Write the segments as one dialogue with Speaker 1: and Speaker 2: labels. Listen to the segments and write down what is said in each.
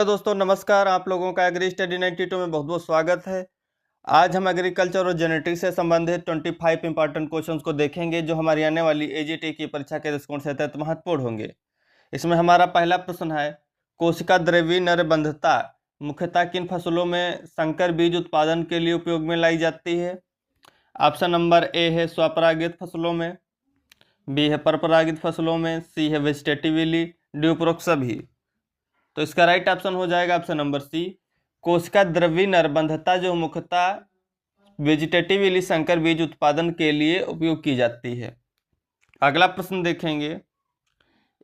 Speaker 1: दोस्तों नमस्कार। आप लोगों का एग्री स्टडी 92 में बहुत बहुत स्वागत है। आज हम एग्रीकल्चर और जेनेटिक्स से संबंधित 25 इंपॉर्टेंट क्वेश्चंस को देखेंगे जो हमारी आने वाली एजीटी की परीक्षा के दृष्टिकोण से अत्यंत महत्वपूर्ण होंगे। इसमें हमारा पहला प्रश्न है, कोशिका द्रव्यी नरबंधता मुख्यतः किन फसलों में संकर बीज उत्पादन के लिए उपयोग में लाई जाती है? ऑप्शन नंबर ए है स्वपरागित फसलों में, बी है परपरागित फसलों में, सी है वेजिटेटिवली, डी उपरोक्त सभी। तो इसका राइट ऑप्शन हो जाएगा ऑप्शन नंबर सी, कोशिका द्रव्यी नरबंधता जो मुख्यतः वेजिटेटिवली संकर बीज उत्पादन के लिए उपयोग की जाती है। अगला प्रश्न देखेंगे,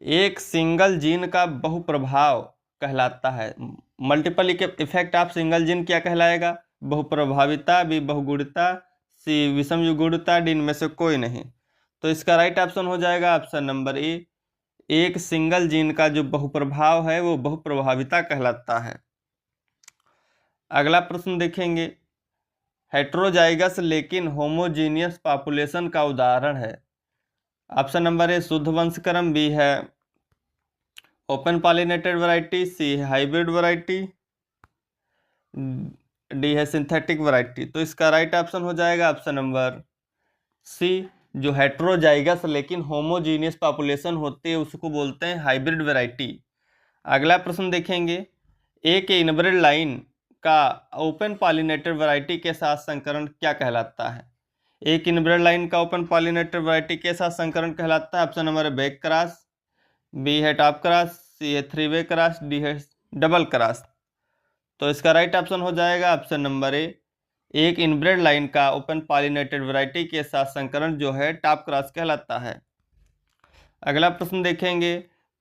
Speaker 1: एक सिंगल जीन का बहुप्रभाव कहलाता है, multiple effect of single gene क्या कहलाएगा? बहुप्रभाविता, बी बहुगुणिता, सी विषमयुगुणिता, डी इनमें से कोई नहीं। तो इसका राइट ऑप्शन हो जाएगा ऑप्शन नंबर ए, एक सिंगल जीन का जो बहुप्रभाव है वो बहुप्रभाविता कहलाता है। अगला प्रश्न देखेंगे, हेट्रोजाइगस लेकिन होमोजीनियस पॉपुलेशन का उदाहरण है। ऑप्शन नंबर ए शुद्ध वंशक्रम, बी है ओपन पॉलिनेटेड वैरायटी, सी है हाइब्रिड वैरायटी, डी है सिंथेटिक वैरायटी। तो इसका राइट ऑप्शन हो जाएगा ऑप्शन नंबर सी, जो हेट्रोजाइगस लेकिन होमोजीनियस पॉपुलेशन होती है उसको बोलते हैं हाइब्रिड वैरायटी। अगला प्रश्न देखेंगे, एक इनब्रेड लाइन का ओपन पॉलिनेटेड वैरायटी के साथ संकरण क्या कहलाता है? एक इनब्रेड लाइन का ओपन पॉलिनेटेड वैरायटी के साथ संकरण कहलाता है option number back cross, B है टॉप क्रॉस, सी है थ्री वे क्रॉस, डी है डबल क्रॉस। तो इसका राइट ऑप्शन हो जाएगा ऑप्शन नंबर ए, एक इनब्रेड लाइन का ओपन पॉलिनेटेड वैरायटी के साथ संकरण जो है टॉप क्रॉस कहलाता है। अगला प्रश्न देखेंगे,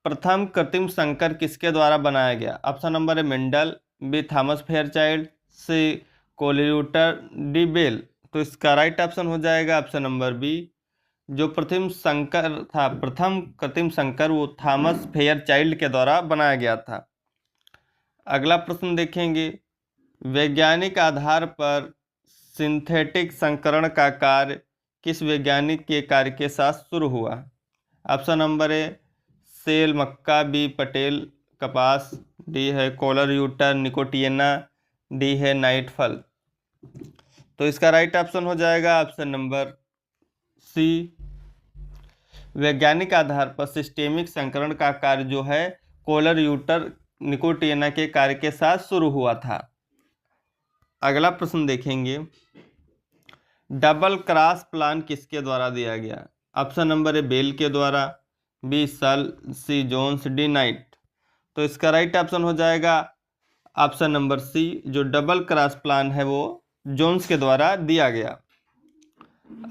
Speaker 1: प्रथम कृत्रिम संकर किसके द्वारा बनाया गया? Option number A Mendel, B Thomas Fairchild, C Koelreuter, D Bell. तो इसका राइट ऑप्शन हो जाएगा ऑप्शन नंबर बी, जो प्रथम कृत्रिम संकर वो थॉमस फेयरचाइल्ड के द्वारा बनाया गया था। अगला प्रश्न देखेंगे, वैज्ञानिक आधार पर सिंथेटिक संकरण का कार्य किस वैज्ञानिक के कार्य के साथ शुरू हुआ? ऑप्शन नंबर ए सेल मक्का, बी पटेल कपास, डी है कोलरयूटर निकोटियना, डी है नाइटफल। तो इसका राइट ऑप्शन हो जाएगा ऑप्शन नंबर सी, वैज्ञानिक आधार पर सिस्टेमिक संकरण का कार्य जो है कोलरयूटर निकोटियना के कार्य के साथ शुरू हुआ था। अगला प्रश्न देखेंगे, डबल क्रॉस प्लान किसके द्वारा दिया गया? ऑप्शन नंबर ए बेल के द्वारा, बी सल, सी जोन्स, डी नाइट। तो इसका राइट ऑप्शन हो जाएगा ऑप्शन नंबर सी, जो डबल क्रॉस प्लान है वो जोन्स के द्वारा दिया गया।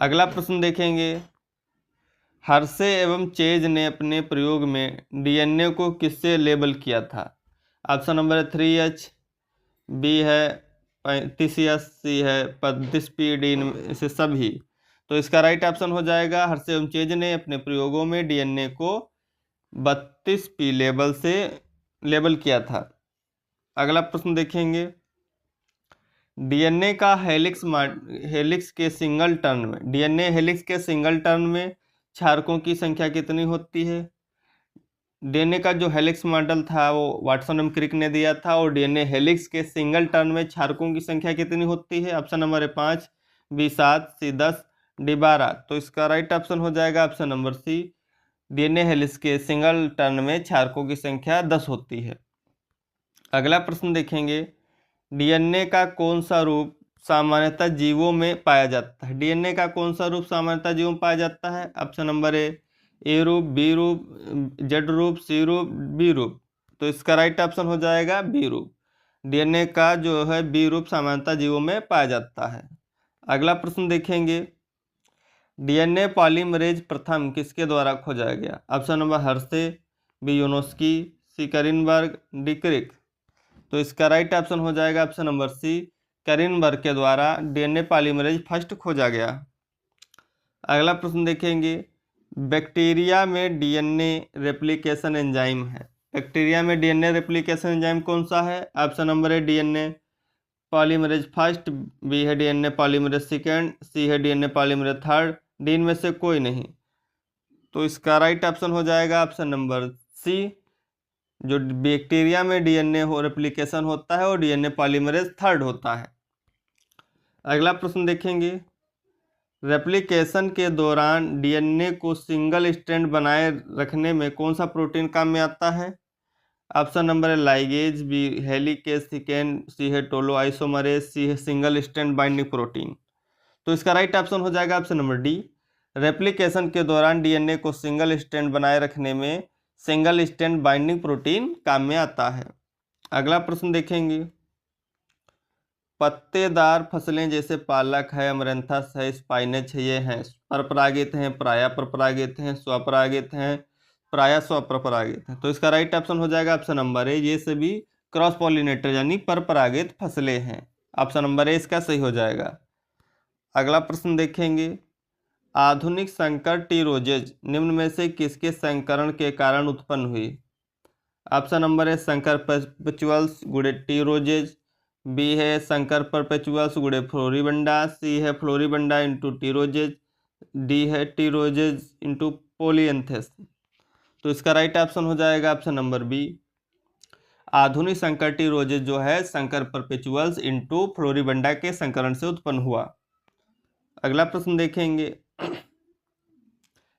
Speaker 1: अगला प्रश्न देखेंगे, हर्शे एवं चेज ने अपने प्रयोग में डीएनए को किससे लेबल किया था? ऑप्शन नंबर 3H, बी है 35S, सी है 35P, डी से सभी। तो इसका राइट ऑप्शन हो जाएगा, हर्शे एवं चेज ने अपने प्रयोगों में डीएनए को 32P लेबल किया था। अगला प्रश्न देखेंगे, डीएनए का हेलिक्स के सिंगल टर्न में, डीएनए हेलिक्स के सिंगल टर्न में क्षारकों की संख्या कितनी होती है? डीएनए का जो हेलिक्स मॉडल था वो वाटसन एवं क्रिक ने दिया था, और डीएनए हेलिक्स के सिंगल टर्न में क्षारकों की संख्या कितनी होती है? ऑप्शन नंबर है 5, बी 7, सी 10, डी 12। तो इसका राइट ऑप्शन हो जाएगा option number C, DNA helix के सिंगल टर्न में क्षारकों की संख्या 10 होती है। अगला प्रश्न देखेंगे, डीएनए का कौन सा रूप सामान्यतः जीवों में पाया जाता है? डीएनए का कौन सा रूप सामान्यतः जीवों में पाया जाता है? ऑप्शन नंबर ए रूप, बी रूप, जेड रूप, सी रूप, बी रूप। तो इसका राइट ऑप्शन हो जाएगा बी रूप, डीएनए का जो है बी रूप सामान्यतः जीवों में पाया जाता है। अगला प्रश्न देखेंगे, डीएनए पॉलीमरेज प्रथम किसके द्वारा खोजा गया? ऑप्शन नंबर हर्शे, बी योनस्की, सी करिनबर्ग, डी क्रिक। तो इसका राइट ऑप्शन हो जाएगा ऑप्शन नंबर सी, करिनबर्ग के द्वारा डीएनए पॉलीमरेज फर्स्ट खोजा गया। अगला प्रश्न देखेंगे, बैक्टीरिया में डीएनए रेप्लिकेशन एंजाइम है, बैक्टीरिया में डीएनए रेप्लिकेशन एंजाइम कौन सा है? Option number A DNA polymerase first, B है डीएनए पॉलीमरेज सेकेंड, सी है डीएनए पॉलीमरेज थर्ड, डी इनमें से कोई नहीं। तो इसका राइट ऑप्शन हो जाएगा ऑप्शन नंबर सी, जो बैक्टीरिया में डीएनए हो रेप्लिकेशन होता है वो डीएनए पॉलीमरेज थर्ड होता है। अगला प्रश्न देखेंगे, रेप्लिकेशन के दौरान डीएनए को सिंगल स्ट्रैंड बनाए रखने में कौन सा प्रोटीन काम में आता है? ऑप्शन नंबर है लाइगेज, बी हेलिकेज, सी है टोलोआइसोमरेज, सी है सिंगल स्ट्रैंड बाइंडिंग प्रोटीन। तो इसका राइट ऑप्शन हो जाएगा ऑप्शन नंबर डी। रेप्लिकेशन के दौरान डीएनए को सिंगल स्ट्रैंड बनाए रखने में सिंगल स्ट्रैंड बाइंडिंग प्रोटीन काम में आता है। अगला प्रश्न देखेंगे, पत्तेदार फसलें जैसे पालक है, अमरंथस है, स्पाइनच है, ये हैं परपरागित हैं, प्रायः परपरागित हैं, स्वपरागित हैं, प्रायः स्वपरागित हैं। तो इसका राइट ऑप्शन हो जाएगा ऑप्शन नंबर ए, ये सभी क्रॉस पॉलिनेटर यानी परपरागित फसलें हैं। ऑप्शन नंबर ए इसका सही हो जाएगा। अगला प्रश्न देखेंगे, आधुनिक संकर टी रोजेज निम्न में से किसके संकरण के कारण उत्पन्न हुई? ऑप्शन नंबर है संकर परपेचुअल्स गुड़े टी रोजेज, बी है संकर परपेचुअल्स गुड़े फ्लोरिबंडा, सी है floribunda into T roses, D है टी रोजेज इंटू पोलियंथेस। तो इसका राइट ऑप्शन हो जाएगा ऑप्शन नंबर बी, आधुनिक संकर टी रोजेज जो है संकर परपेचुअल्स इंटू फ्लोरिबंडा के संकरण से उत्पन्न हुआ। अगला प्रश्न देखेंगे,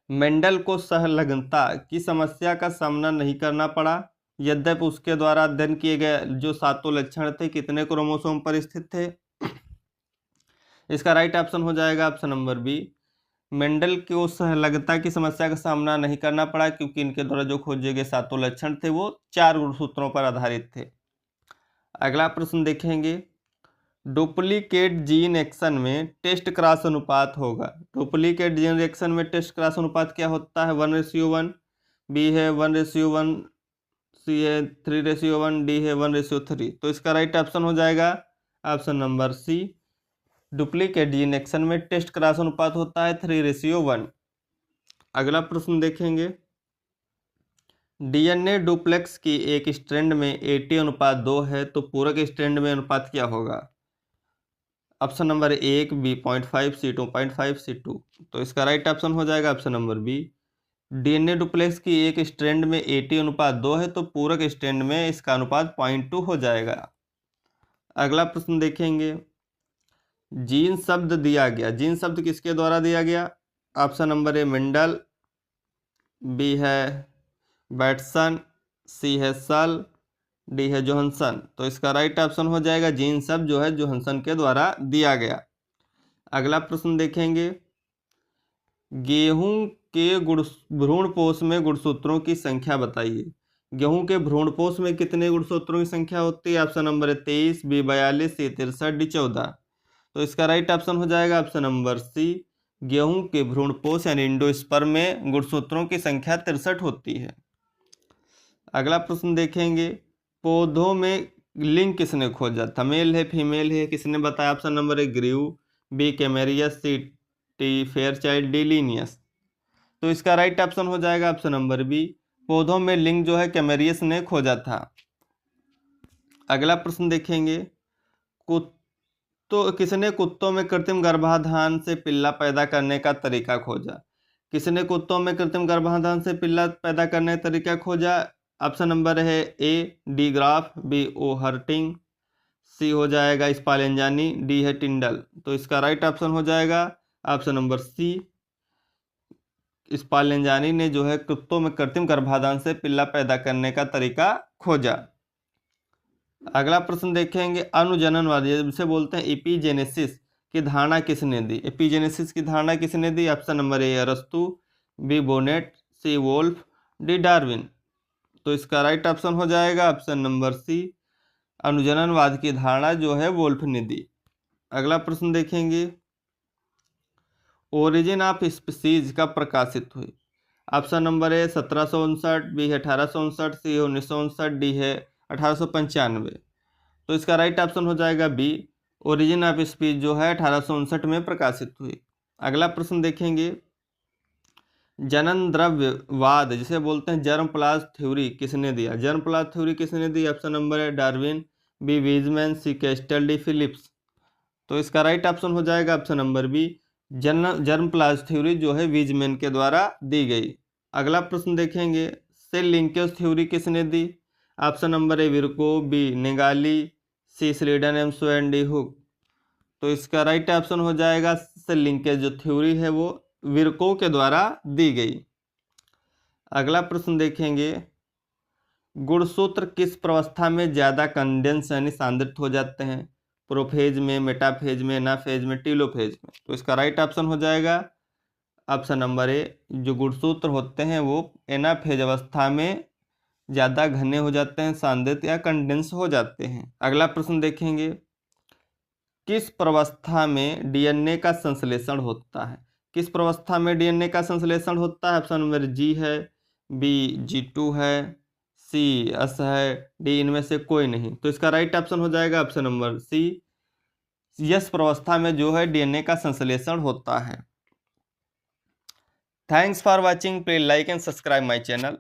Speaker 1: मेंडल को सहलग्नता की समस्या का सामना नहीं करना पड़ा, यद्यपि उसके द्वारा अध्ययन किए गए जो 7 लक्षण थे कितने क्रोमोसोम पर स्थित थे? इसका राइट ऑप्शन हो जाएगा ऑप्शन नंबर बी, मेंडल को सहलग्नता की समस्या का सामना नहीं करना पड़ा क्योंकि इनके द्वारा जो खोजे गए 7 लक्षण थे वो 4 गुणसूत्रों पर आधारित थे। अगला प्रश्न देखेंगे, डुप्लीकेट जीन एक्शन में टेस्ट क्रॉस अनुपात होगा। डुप्लीकेट जीन एक्शन में टेस्ट क्रॉस अनुपात क्या होता है? 1:1, बी है 1:1, सी है 3:1, डी है 1:3। तो इसका राइट ऑप्शन हो जाएगा option number C, duplicate gene action में टेस्ट क्रॉस अनुपात होता है 3:1। अगला प्रश्न देखेंगे, डीएनए डुप्लेक्स की एक स्ट्रैंड में 80:2 है तो पूरक स्ट्रैंड में अनुपात क्या होगा? Option number 1 B.5, C 2.5, C 2। तो इसका राइट ऑप्शन हो जाएगा option number B, DNA duplex की एक स्ट्रैंड में 80:2 है तो पूरक स्ट्रैंड में इसका अनुपात 0.2 हो जाएगा। अगला प्रश्न देखेंगे, जीन शब्द दिया गया, जीन शब्द किसके द्वारा दिया गया? Option number A Mendel, B है बैटसन, सी है सल, डी है जोहन्सन। तो इसका राइट ऑप्शन हो जाएगा जीन शब्द जो है जोहन्सन के द्वारा दिया गया। अगला प्रश्न देखेंगे, गेहूं के भ्रूणपोष में गुणसूत्रों की संख्या बताइए। गेहूं के भ्रूणपोष में कितने गुणसूत्रों की संख्या होती है? ऑप्शन नंबर 23, बी 42, सी 63, डी 14। तो इसका राइट ऑप्शन हो जाएगा ऑप्शन नंबर सी, गेहूं के भ्रूणपोष यानी इंडोस्पर्म में गुणसूत्रों की संख्या 63 होती है। अगला प्रश्न देखेंगे, पौधों में लिंग किसने खोजा था? मेल है फीमेल है, किसने बताया? Option number A Grew, B Camerarius, C T Fairchild, D Linnaeus. तो इसका राइट ऑप्शन हो जाएगा ऑप्शन नंबर बी, पौधों में लिंग जो है कैमेरियस ने खोजा था। अगला प्रश्न देखेंगे, किसने कुत्तों में कृत्रिम गर्भाधान से पिल्ला पैदा करने का तरीका खोजा? किसने कुत्तों में कृत्रिम गर्भाधान से पिल्ला पैदा करने का तरीका खोजा? ऑप्शन नंबर है A de Graaf, B O Hertwig, C हो जाएगा स्पालेंजानी, डी है टिंडल। तो इसका राइट ऑप्शन हो जाएगा ऑप्शन नंबर सी, स्पालेंजानी ने जो है कुत्तों में कृत्रिम गर्भाधान से पिल्ला पैदा करने का तरीका खोजा। अगला प्रश्न देखेंगे, अनुजननवादी जिसे बोलते हैं एपिजेनेसिस की धारणा किसने दी? एपिजेनेसिस की धारणा किसने दी? ऑप्शन नंबर ए अरस्तु, बी बोनेट, सी वोल्फ, डी डार्विन। तो इसका राइट ऑप्शन हो जाएगा ऑप्शन नंबर सी, अनुजननवाद की धारणा जो है वोल्फ ने दी। अगला प्रश्न देखेंगे, ओरिजिन ऑफ स्पीसीज कब प्रकाशित हुई? ऑप्शन नंबर ए 1759, बी है 1859, सी है 1959, डी है 1895। तो इसका राइट ऑप्शन हो जाएगा बी, ओरिजिन ऑफ स्पीसीज जो है 1859 में प्रकाशित हुई। अगला प्रश्न देखेंगे, जनन द्रव्यवाद जिसे बोलते हैं जर्म प्लाज्म थ्योरी किसने दिया? जर्म प्लाज्म थ्योरी किसने दी? ऑप्शन नंबर है Darwin, B Weismann, C Castle, D Phillips. तो इसका राइट ऑप्शन हो जाएगा option number B, germ plasm theory जो है वीजमैन के द्वारा दी गई। अगला प्रश्न देखेंगे, सेल लिंकेज थ्योरी किसने दी? Option number A Virchow, B Nageli, C Schleiden एम्सो एंड डी हुक। तो इसका राइट ऑप्शन हो जाएगा सेल लिंकेज जो थ्योरी है वो विरको के द्वारा दी गई। अगला प्रश्न देखेंगे, गुणसूत्र किस प्रवस्था में ज्यादा कंडेंस यानी सांद्रित हो जाते हैं? प्रोफेज में, मेटाफेज में, एनाफेज में, टीलोफेज में। तो इसका राइट ऑप्शन हो जाएगा ऑप्शन नंबर ए, जो गुणसूत्र होते हैं वो एनाफेज अवस्था में ज़्यादा घने हो जाते हैं, सांद्रित या कंडेंस हो जाते हैं। अगला प्रश्न देखेंगे, किस प्रवस्था में डीएनए का संश्लेषण होता है? किस प्रवस्था में डीएनए का संश्लेषण होता है? ऑप्शन नंबर जी है, बी G2 है, सी एस है, डी इनमें से कोई नहीं। तो इसका राइट ऑप्शन हो जाएगा ऑप्शन नंबर सी, यस प्रवस्था में जो है डीएनए का संश्लेषण होता है। Thanks for watching, please like and subscribe my channel.